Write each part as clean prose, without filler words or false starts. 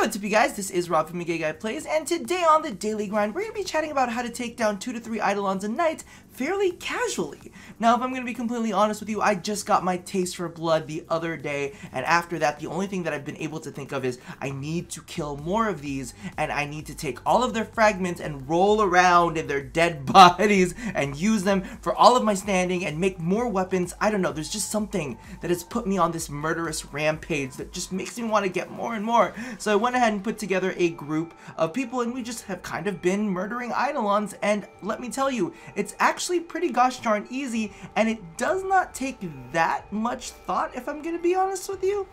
What's up, you guys? This is Rob from Gay Guy Plays, and today on the Daily Grind, we're going to be chatting about how to take down 2 to 3 Eidolons a night fairly casually. Now, if I'm going to be completely honest with you, I just got my taste for blood the other day, and after that, the only thing that I've been able to think of is I need to kill more of these, and I need to take all of their fragments and roll around in their dead bodies and use them for all of my standing and make more weapons. I don't know, there's just something that has put me on this murderous rampage that just makes me want to get more and more. So I went ahead and put together a group of people, and we just have kind of been murdering Eidolons, and let me tell you, it's actually pretty gosh darn easy, and it does not take that much thought, if I'm gonna be honest with you.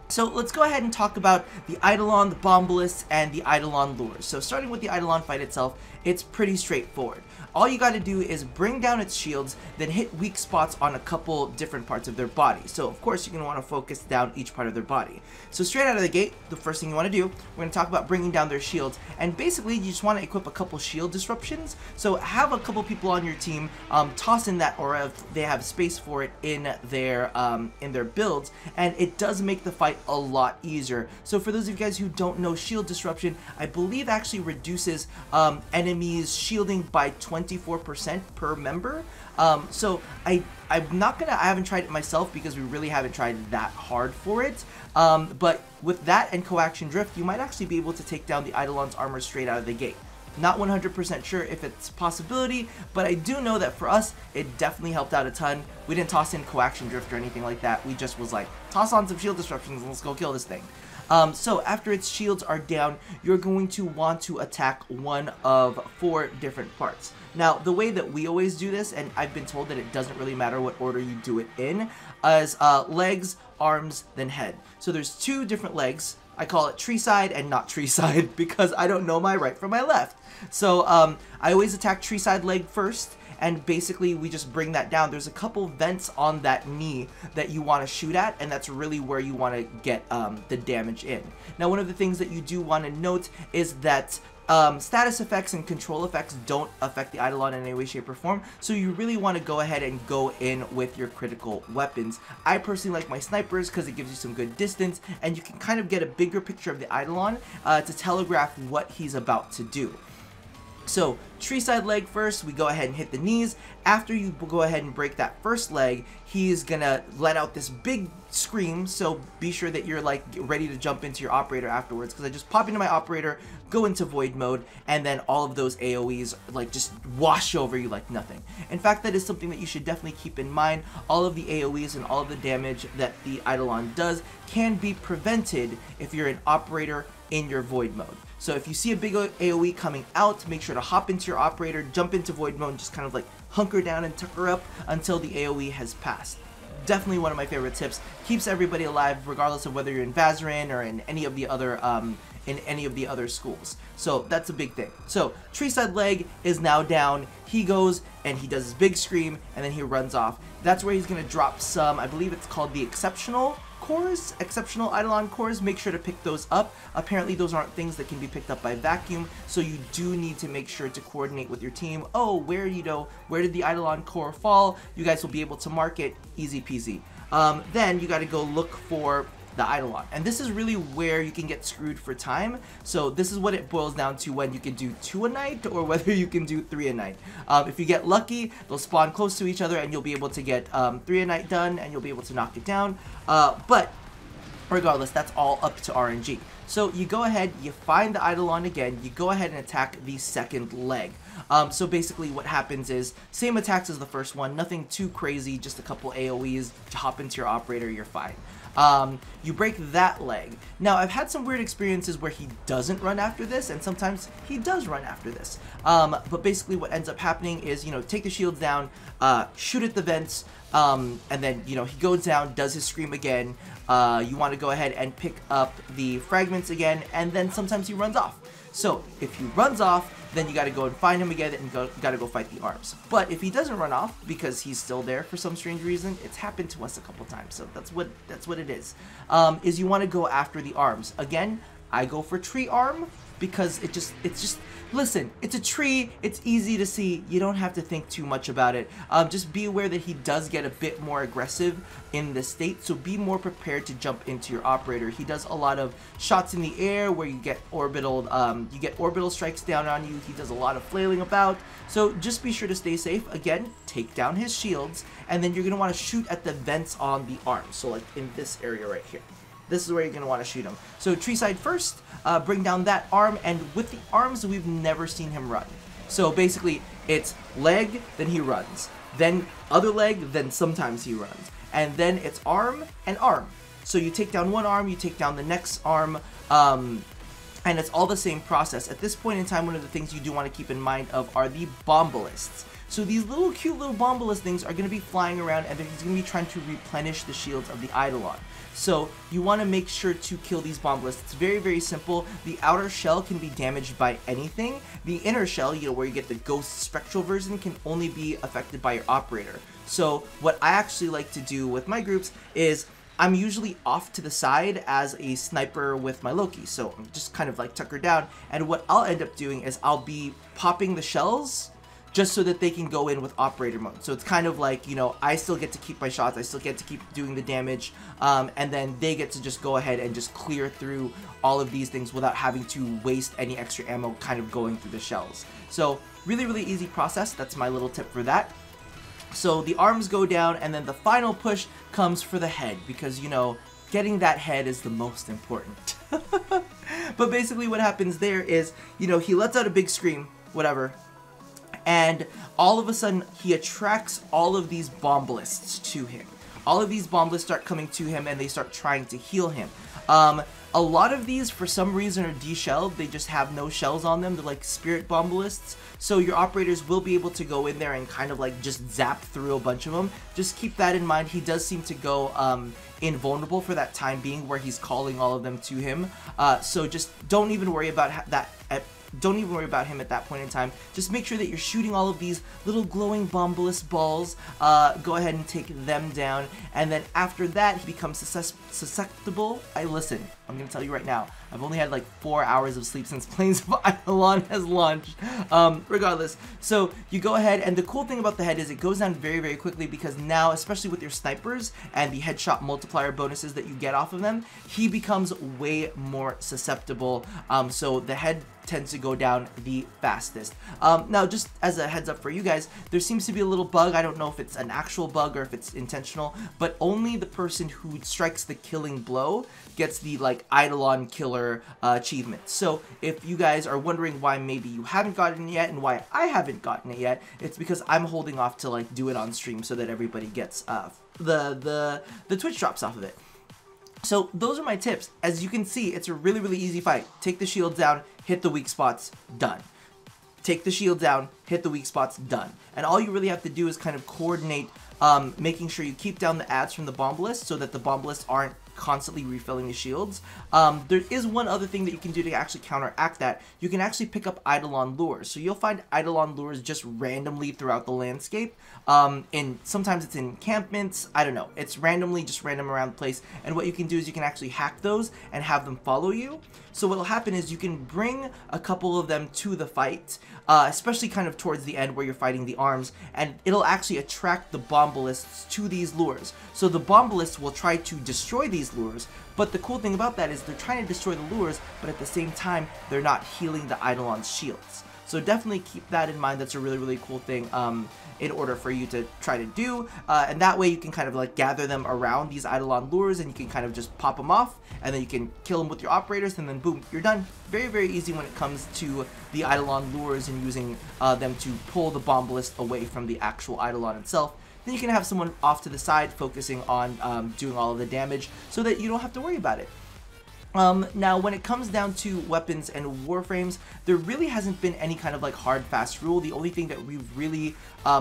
So let's go ahead and talk about the Eidolon, the bombalysts, and the Eidolon lures. So starting with the Eidolon fight itself, it's pretty straightforward. All you got to do is bring down its shields, then hit weak spots on a couple different parts of their body. So of course you're going to want to focus down each part of their body. So straight out of the gate, the first thing you want to do, we're going to talk about bringing down their shields, and basically you just want to equip a couple shield disruptions. So have a couple people on your team toss in that aura if they have space for it in their builds, and it does make the fight a lot easier. So for those of you guys who don't know, shield disruption, I believe actually reduces enemies shielding by 24% per member. So I haven't tried it myself because we really haven't tried that hard for it. But with that and coaction drift, you might actually be able to take down the Eidolon's armor straight out of the gate. Not 100% sure if it's a possibility, but I do know that for us, it definitely helped out a ton. We didn't toss in coaction drift or anything like that. We just was like, toss on some shield disruptions and let's go kill this thing. So after its shields are down, you're going to want to attack one of 4 different parts. Now, the way that we always do this, and I've been told that it doesn't really matter what order you do it in, is legs, arms, then head. So there's 2 different legs. I call it tree side and not tree side because I don't know my right from my left. So I always attack tree side leg first, and basically we just bring that down. There's a couple vents on that knee that you want to shoot at, and that's really where you want to get the damage in. Now, one of the things that you do want to note is that status effects and control effects don't affect the Eidolon in any way, shape, or form, so you really want to go ahead and go in with your critical weapons. I personally like my snipers because it gives you some good distance, and you can kind of get a bigger picture of the Eidolon to telegraph what he's about to do. So, tree side leg first, we go ahead and hit the knees. After you go ahead and break that first leg, he's gonna let out this big scream, so be sure that you're like ready to jump into your operator afterwards, because I just pop into my operator, go into void mode, and then all of those AoEs like just wash over you like nothing. In fact, that is something that you should definitely keep in mind. All of the AoEs and all of the damage that the Eidolon does can be prevented if you're an operator in your void mode. So if you see a big AoE coming out, make sure to hop into your operator, jump into void mode, and just kind of like hunker down and tucker up until the AoE has passed. Definitely one of my favorite tips. Keeps everybody alive regardless of whether you're in Vazarin or in any of the other schools. So that's a big thing. So tree side leg is now down. He goes and he does his big scream, and then he runs off. That's where he's gonna drop some, I believe it's called the exceptional cores, exceptional Eidolon cores. Make sure to pick those up. Apparently those aren't things that can be picked up by vacuum, so you do need to make sure to coordinate with your team. Oh, where did the Eidolon core fall? You guys will be able to mark it, easy peasy. Then you got to go look for the Eidolon, and this is really where you can get screwed for time. So this is what it boils down to, when you can do 2 a night or whether you can do 3 a night. If you get lucky, they'll spawn close to each other and you'll be able to get 3 a night done, and you'll be able to knock it down. But regardless, that's all up to RNG. So you go ahead, you find the Eidolon again, you go ahead and attack the second leg. So basically what happens is, same attacks as the first one, nothing too crazy, just a couple AoEs, hop into your operator, you're fine. You break that leg. Now, I've had some weird experiences where he doesn't run after this, and sometimes he does run after this. But basically what ends up happening is, you know, take the shields down, shoot at the vents, and then, you know, he goes down, does his scream again. You want to go ahead and pick up the fragments again, and then sometimes he runs off. So if he runs off, then you got to go and find him again, and got to go fight the arms. But if he doesn't run off because he's still there for some strange reason, it's happened to us a couple times. So that's what it is. Is you want to go after the arms. Again, I go for tree arm. because it's just, listen, it's a tree, it's easy to see, you don't have to think too much about it. Just be aware that he does get a bit more aggressive in the state, so be more prepared to jump into your operator. He does a lot of shots in the air where you get orbital strikes down on you. He does a lot of flailing about, so just be sure to stay safe. Again, take down his shields, and then you're going to want to shoot at the vents on the arms, so like in this area right here. This is where you're going to want to shoot him. So tree side first, bring down that arm, and with the arms, we've never seen him run. So basically, it's leg, then he runs. Then other leg, then sometimes he runs. And then it's arm and arm. So you take down one arm, you take down the next arm, and it's all the same process. At this point in time, one of the things you do want to keep in mind are the bombalysts. So these little cute little bombalist things are going to be flying around, and he's going to be trying to replenish the shields of the Eidolon. So you want to make sure to kill these bombalysts. It's very, very simple. The outer shell can be damaged by anything. The inner shell, where you get the ghost spectral version, can only be affected by your operator. So what I actually like to do with my groups is I'm usually off to the side as a sniper with my Loki. So I'm just kind of like tuckered down, and what I'll end up doing is I'll be popping the shells just so that they can go in with operator mode. So it's kind of like, I still get to keep my shots, I still get to keep doing the damage, and then they get to just go ahead and just clear through all of these things without having to waste any extra ammo kind of going through the shells. So really, really easy process. That's my little tip for that. So the arms go down, and then the final push comes for the head, because, getting that head is the most important. But basically what happens there is, he lets out a big scream, whatever, and all of a sudden he attracts all of these bombalysts to him. All of these bombalysts start coming to him, and they start trying to heal him. A lot of these, for some reason, are de-shelled. They just have no shells on them. They're like spirit bombalysts. So your operators will be able to go in there and kind of like just zap through a bunch of them. Just keep that in mind. He does seem to go invulnerable for that time being, where he's calling all of them to him. So just don't even worry about that. Don't even worry about him at that point in time. Just make sure that you're shooting all of these little glowing bombalist balls. Go ahead and take them down, and then after that he becomes susceptible. Listen, I'm gonna tell you right now, I've only had like 4 hours of sleep since Planes of Eidolon has launched. Regardless, so you go ahead, and the cool thing about the head is it goes down very, very quickly, because now, especially with your snipers and the headshot multiplier bonuses that you get off of them, he becomes way more susceptible. So the head tends to go down the fastest. Now, just as a heads up for you guys, there seems to be a little bug. I don't know if it's an actual bug or if it's intentional, but only the person who strikes the killing blow gets the like Eidolon killer achievement. So if you guys are wondering why maybe you haven't gotten it yet and why I haven't gotten it yet, it's because I'm holding off to like do it on stream so that everybody gets the Twitch drops off of it. So those are my tips. As you can see, it's a really, really easy fight. Take the shields down, hit the weak spots, done. Take the shield down, hit the weak spots, done. And all you really have to do is kind of coordinate, making sure you keep down the ads from the bombalysts so that the bombalysts aren't constantly refilling the shields. There is one other thing that you can do to actually counteract that. You can actually pick up Eidolon lures. So you'll find Eidolon lures just randomly throughout the landscape. Sometimes it's in encampments, I don't know. It's randomly, just random around the place. And what you can do is you can actually hack those and have them follow you. So what'll happen is you can bring a couple of them to the fight, especially kind of towards the end where you're fighting the arms, and it'll actually attract the bombalysts to these lures. So the bombalysts will try to destroy these lures, but the cool thing about that is they're trying to destroy the lures, but at the same time, they're not healing the Eidolon's shields. So definitely keep that in mind. That's a really, really cool thing in order for you to try to do. And that way you can kind of like gather them around these Eidolon lures, and you can kind of just pop them off, and then you can kill them with your operators, and then boom, you're done. Very, very easy when it comes to the Eidolon lures and using them to pull the bombalist away from the actual Eidolon itself. Then you can have someone off to the side focusing on doing all of the damage so that you don't have to worry about it. Now, when it comes down to weapons and warframes, there really hasn't been any kind of like hard, fast rule. The only thing that we've really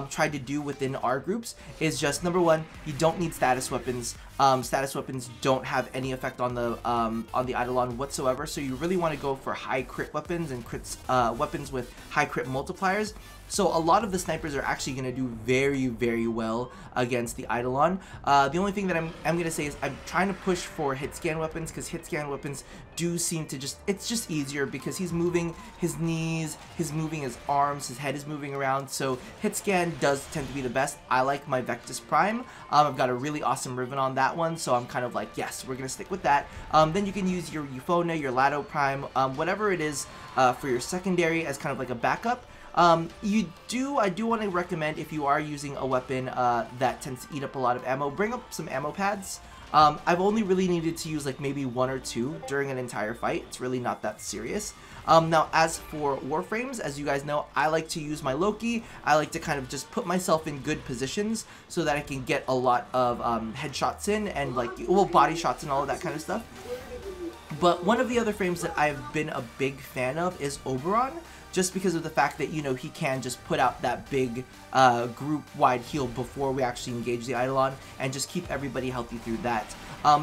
tried to do within our groups is just, number one, you don't need status weapons. status weapons don't have any effect on the Eidolon whatsoever, so you really want to go for high crit weapons and weapons with high crit multipliers. So a lot of the snipers are actually going to do very, very well against the Eidolon. The only thing that I'm going to say is I'm trying to push for hit scan weapons, because hit scan weapons do seem to it's just easier because he's moving his knees, he's moving his arms, his head is moving around, so hit scan does tend to be the best. I like my Vectis Prime. I've got a really awesome ribbon on that one, so I'm kind of like, yes, we're going to stick with that. Then you can use your Euphona, your Lado Prime, whatever it is for your secondary as kind of like a backup. I do want to recommend, if you are using a weapon that tends to eat up a lot of ammo, bring up some ammo pads. I've only really needed to use like maybe 1 or 2 during an entire fight. It's really not that serious. Now, as for Warframes, as you guys know, I like to use my Loki. I like to kind of just put myself in good positions so that I can get a lot of headshots in and like, well, body shots and all of that kind of stuff. But one of the other frames that I've been a big fan of is Oberon, just because of the fact that, you know, he can just put out that big group-wide heal before we actually engage the Eidolon and just keep everybody healthy through that.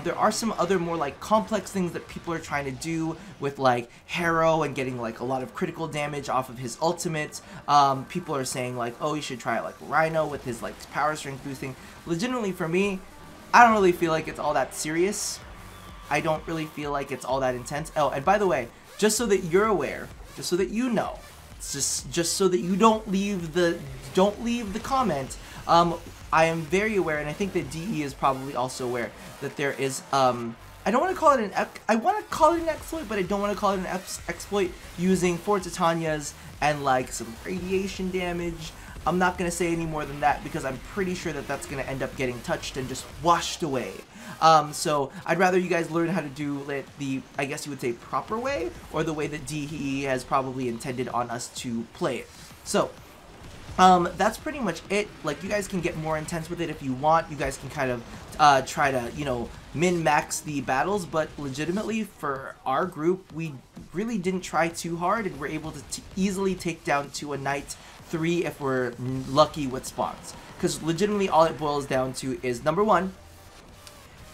There are some other more like complex things that people are trying to do with like Hero and getting like a lot of critical damage off of his ultimate. People are saying like, oh, you should try it like Rhino with his like power strength boosting. Legitimately for me, I don't really feel like it's all that serious. I don't really feel like it's all that intense. Oh, and by the way, just so that you're aware, just so that you know, just so that you don't leave the comment, I am very aware, and I think that DE is probably also aware, that there is I don't want to call it I want to call it an exploit, but I don't want to call it an exploit using 4 Titanias and like some radiation damage. I'm not going to say any more than that because I'm pretty sure that that's going to end up getting touched and just washed away. So I'd rather you guys learn how to do it the, I guess you would say, proper way, or the way that DE has probably intended on us to play it. So that's pretty much it. Like, you guys can get more intense with it if you want. You guys can kind of try to, you know, min-max the battles, but legitimately for our group, we really didn't try too hard, and we're able to easily take down to a Knight 3 if we're lucky with spawns. Because legitimately all it boils down to is, number 1,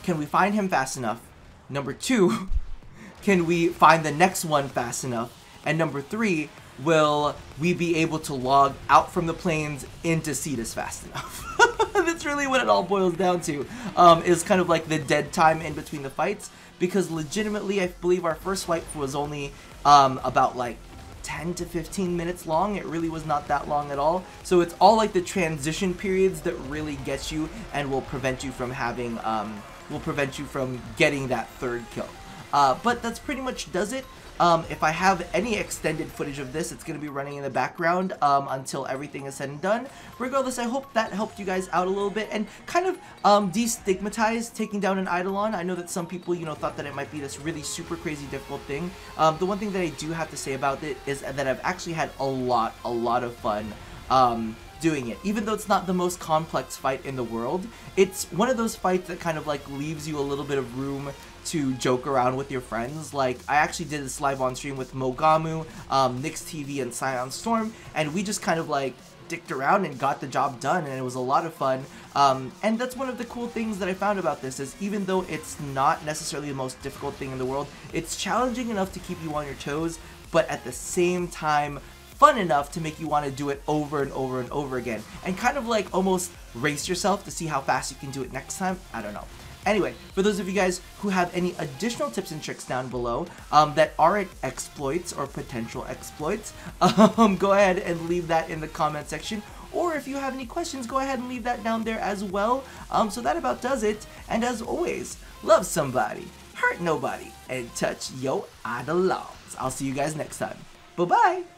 can we find him fast enough? Number 2, can we find the next one fast enough? And number 3, will we be able to log out from the plains into Cetus fast enough? That's really what it all boils down to, is kind of like the dead time in between the fights, because legitimately I believe our first fight was only about like 10 to 15 minutes long. It really was not that long at all. So it's all like the transition periods that really get you and will prevent you from having, getting that third kill. But that's pretty much does it. If I have any extended footage of this, it's going to be running in the background until everything is said and done. Regardless, I hope that helped you guys out a little bit and kind of destigmatize taking down an Eidolon. I know that some people, you know, thought that it might be this really super crazy difficult thing. The one thing that I do have to say about it is that I've actually had a lot of fun doing it. Even though it's not the most complex fight in the world, it's one of those fights that kind of like leaves you a little bit of room to joke around with your friends. Like, I actually did this live on stream with Mogamu, Nyx TV, and Scion Storm, and we just kind of like dicked around and got the job done, and it was a lot of fun. And that's one of the cool things that I found about this, is even though it's not necessarily the most difficult thing in the world, it's challenging enough to keep you on your toes, but at the same time fun enough to make you want to do it over and over and over again, and kind of like almost race yourself to see how fast you can do it next time. I don't know. Anyway, for those of you guys who have any additional tips and tricks down below that aren't exploits or potential exploits, go ahead and leave that in the comment section. Or if you have any questions, go ahead and leave that down there as well. So that about does it. And as always, love somebody, hurt nobody, and touch yo eidolons. I'll see you guys next time. Bye-bye.